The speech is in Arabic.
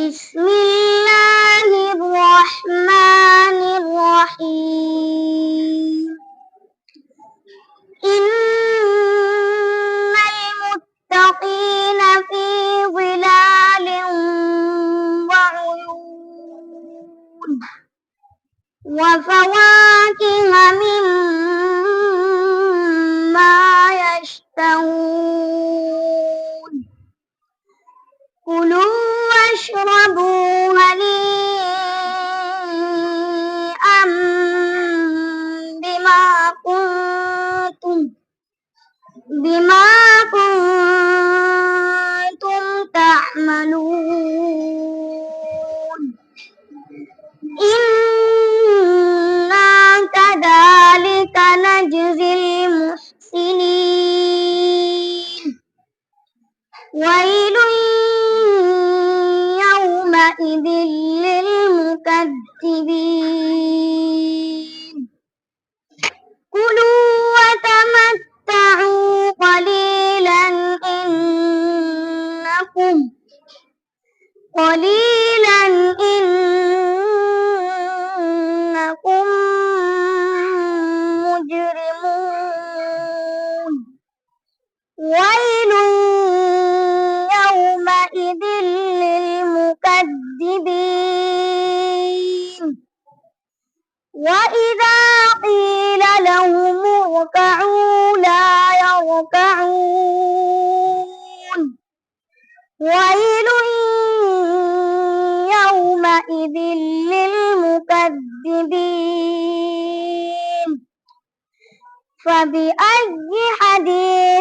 بسم الله الرحمن الرحيم إن المتقين في ظلال وعيون وفواكه مما يشتهون كلوا واشربوا هنيئا بما كنتم تعملون إنا كذلك نجزي المحسنين ويل يومئذ للمكذبين كلوا وتمتعوا قليلا إنكم مجرمون ويل يومئذ للمكذبين وإذا قيل لهم اركعوا لا يركعون ويل يومئذ للمكذبين فبأي حديث